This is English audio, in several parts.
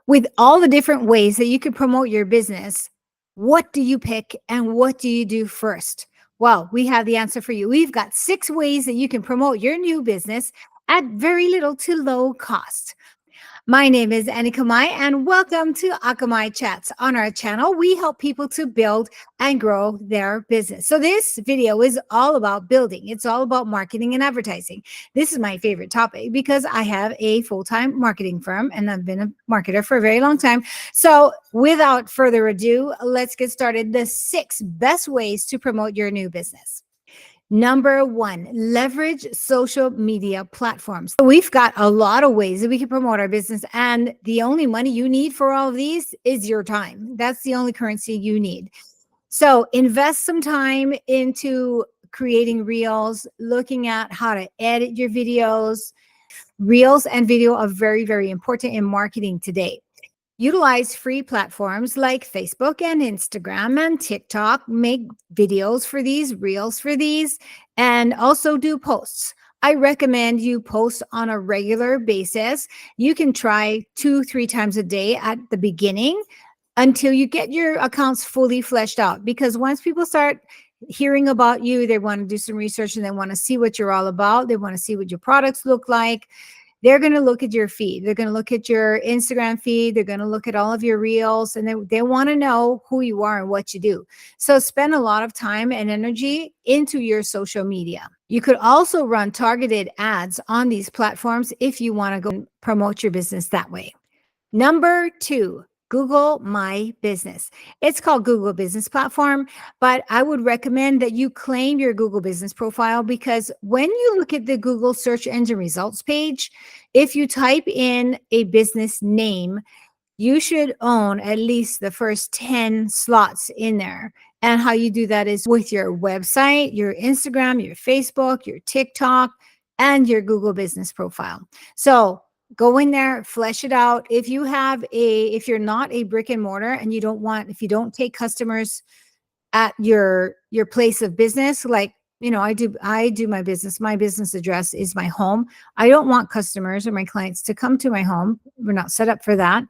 With all the different ways that you can promote your business, what do you pick and what do you do first? Well, we have the answer for you. We've got 6 ways that you can promote your new business at very little to low cost. My name is Annika Mai, and welcome to Akamai Chats. On our channel, we help people to build and grow their business. So this video is all about building. It's all about marketing and advertising. This is my favorite topic because I have a full-time marketing firm and I've been a marketer for a very long time. So without further ado, let's get started. The 6 best ways to promote your new business. Number 1, leverage social media platforms. We've got a lot of ways that we can promote our business, and the only money you need for all of these is your time. That's the only currency you need. So invest some time into creating reels, looking at how to edit your videos. Reels and video are very, very important in marketing today. Utilize free platforms like Facebook and Instagram and TikTok. Make videos for these, reels for these, and also do posts. I recommend you post on a regular basis. You can try 2-3 times a day at the beginning until you get your accounts fully fleshed out. Because once people start hearing about you, they want to do some research and they want to see what you're all about. They want to see what your products look like. They're going to look at your feed. They're going to look at your Instagram feed. They're going to look at all of your reels, and they want to know who you are and what you do. So spend a lot of time and energy into your social media. You could also run targeted ads on these platforms if you want to go and promote your business that way. Number 2, Google My Business. It's called Google Business Platform, but I would recommend that you claim your Google Business profile, because when you look at the Google search engine results page, if you type in a business name, you should own at least the first 10 slots in there. And how you do that is with your website, your Instagram, your Facebook, your TikTok, and your Google Business profile. So go in there, flesh it out. If you're not a brick and mortar and if you don't take customers at your place of business, like, I do my business address is my home. I don't want customers or my clients to come to my home. We're not set up for that.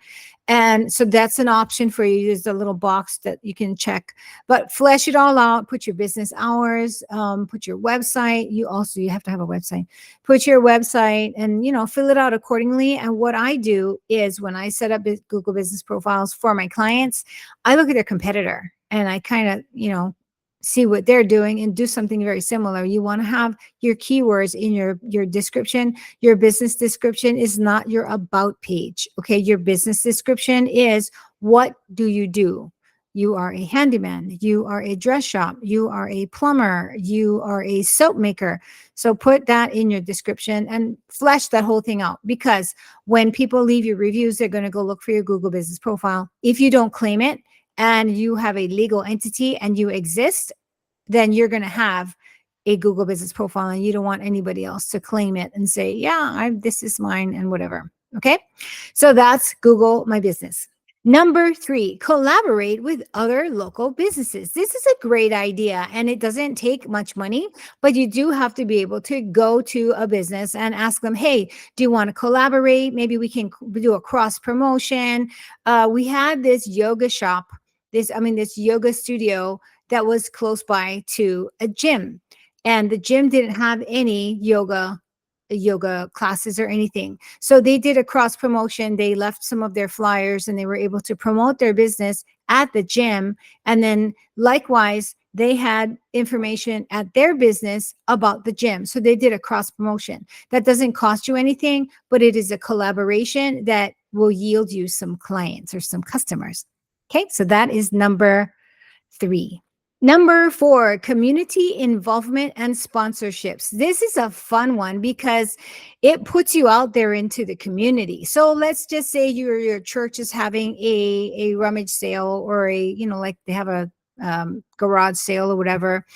And so that's an option for you. There's a little box that you can check, but flesh it all out. Put your business hours, put your website. You have to have a website. Put your website and, fill it out accordingly. And what I do is when I set up Google business profiles for my clients, I look at their competitor and I kind of, see what they're doing and do something very similar. You want to have your keywords in your description. Your business description is not your about page. Okay. Your business description is, what do you do? You are a handyman. You are a dress shop. You are a plumber. You are a soap maker. So put that in your description and flesh that whole thing out, because when people leave you reviews, they're going to go look for your Google business profile. If you don't claim it, and you have a legal entity and you exist, then you're going to have a Google business profile, and you don't want anybody else to claim it and say, yeah, this is mine and whatever. Okay. So that's Google My Business. Number 3, collaborate with other local businesses. This is a great idea, and it doesn't take much money, but you do have to be able to go to a business and ask them, hey, do you want to collaborate? Maybe we can do a cross promotion. We had this yoga shop, this yoga studio that was close by to a gym, and the gym didn't have any yoga classes or anything. So they did a cross promotion. They left some of their flyers and they were able to promote their business at the gym. And then likewise, they had information at their business about the gym. So they did a cross promotion. That doesn't cost you anything, but it is a collaboration that will yield you some clients or some customers. Okay, so that is number 3. Number 4, community involvement and sponsorships. This is a fun one because it puts you out there into the community. So let's just say your church is having a rummage sale, or like they have a garage sale or whatever.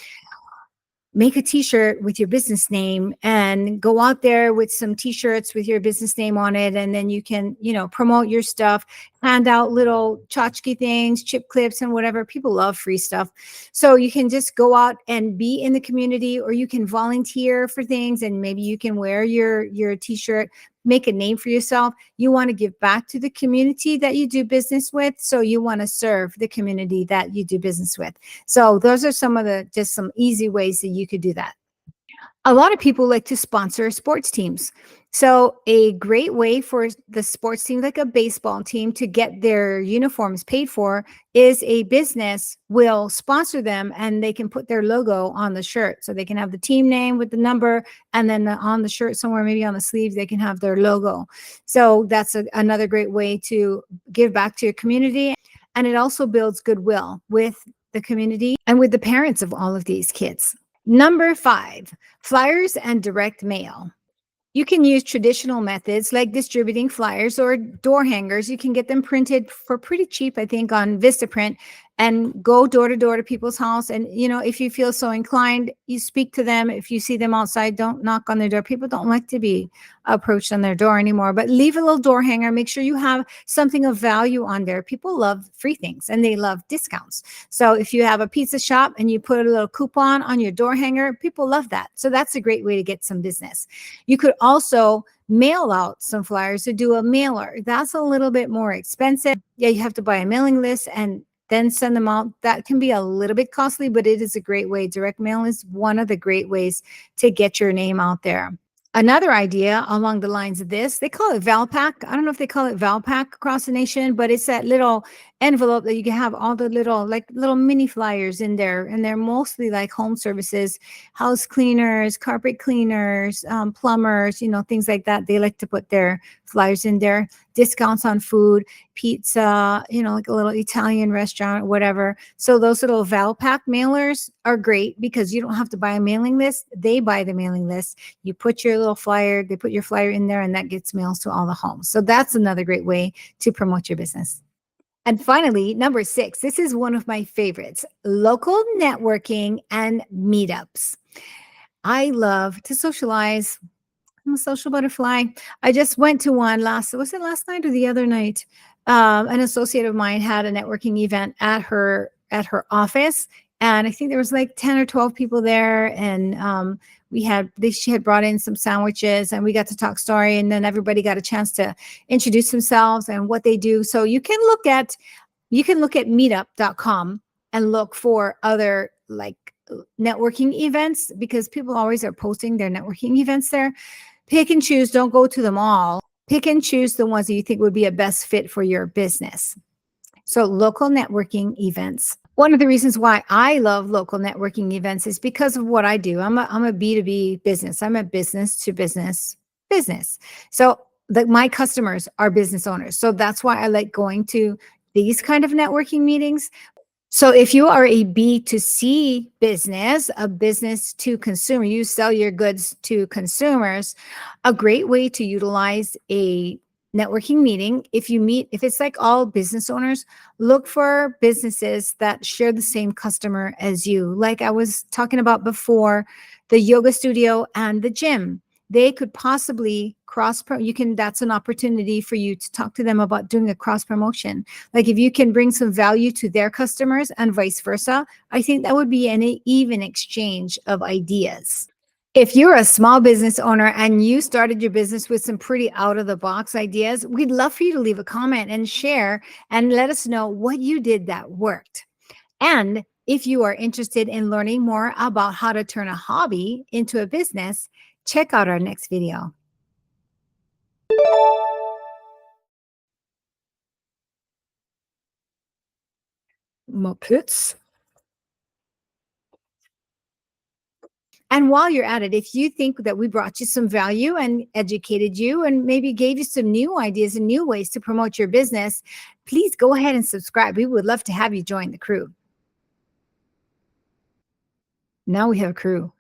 Make a t-shirt with your business name and go out there with some t-shirts with your business name on it. And then you can, promote your stuff, hand out little tchotchke things, chip clips and whatever. People love free stuff. So you can just go out and be in the community, or you can volunteer for things and maybe you can wear your t-shirt. make a name for yourself. You want to give back to the community that you do business with. So you want to serve the community that you do business with. So those are some of the just some easy ways that you could do that. A lot of people like to sponsor sports teams. So, a great way for the sports team, like a baseball team, to get their uniforms paid for is a business will sponsor them and they can put their logo on the shirt. So, they can have the team name with the number, and then on the shirt somewhere, maybe on the sleeves, they can have their logo. So, that's another great way to give back to your community. And it also builds goodwill with the community and with the parents of all of these kids. Number 5, flyers and direct mail. You can use traditional methods like distributing flyers or door hangers. You can get them printed for pretty cheap, I think, on Vistaprint, and go door to door to people's house. And, if you feel so inclined, you speak to them. If you see them outside, don't knock on their door. People don't like to be approached on their door anymore, but leave a little door hanger. Make sure you have something of value on there. People love free things and they love discounts. So if you have a pizza shop and you put a little coupon on your door hanger, people love that. So that's a great way to get some business. You could also mail out some flyers to do a mailer. That's a little bit more expensive. Yeah, you have to buy a mailing list and then send them out. That can be a little bit costly, but it is a great way. Direct mail is one of the great ways to get your name out there. Another idea along the lines of this, they call it Valpak. I don't know if they call it Valpak across the nation, but it's that little envelope that you can have all the little mini flyers in there. And they're mostly like home services, house cleaners, carpet cleaners, plumbers, things like that. They like to put their flyers in there. Discounts on food, pizza, like a little Italian restaurant, whatever. So those little Valpak mailers are great because you don't have to buy a mailing list. They buy the mailing list. You put your little flyer, they put your flyer in there, and that gets mails to all the homes. So that's another great way to promote your business. And finally, number 6, this is one of my favorites, local networking and meetups. I love to socialize. I'm a social butterfly. I just went to one was it last night or the other night? An associate of mine had a networking event at her office, and I think there was like 10 or 12 people there, and she had brought in some sandwiches, and we got to talk story, and then everybody got a chance to introduce themselves and what they do. So you can look at meetup.com and look for other like networking events, because people always are posting their networking events there. Pick and choose, don't go to them all. Pick and choose the ones that you think would be a best fit for your business. So local networking events. One of the reasons why I love local networking events is because of what I do. I'm a B2B business. I'm a business to business business. So my customers are business owners. So that's why I like going to these kind of networking meetings. So if you are a B2C business, a business to consumer, you sell your goods to consumers, a great way to utilize a networking meeting, if it's like all business owners, look for businesses that share the same customer as you. Like I was talking about before, the yoga studio and the gym. They could possibly that's an opportunity for you to talk to them about doing a cross promotion. Like if you can bring some value to their customers and vice versa, I think that would be an even exchange of ideas. If you're a small business owner and you started your business with some pretty out of the box ideas, we'd love for you to leave a comment and share and let us know what you did that worked. And if you are interested in learning more about how to turn a hobby into a business, check out our next video. Muppets. And while you're at it, if you think that we brought you some value and educated you and maybe gave you some new ideas and new ways to promote your business, please go ahead and subscribe. We would love to have you join the crew. Now we have a crew.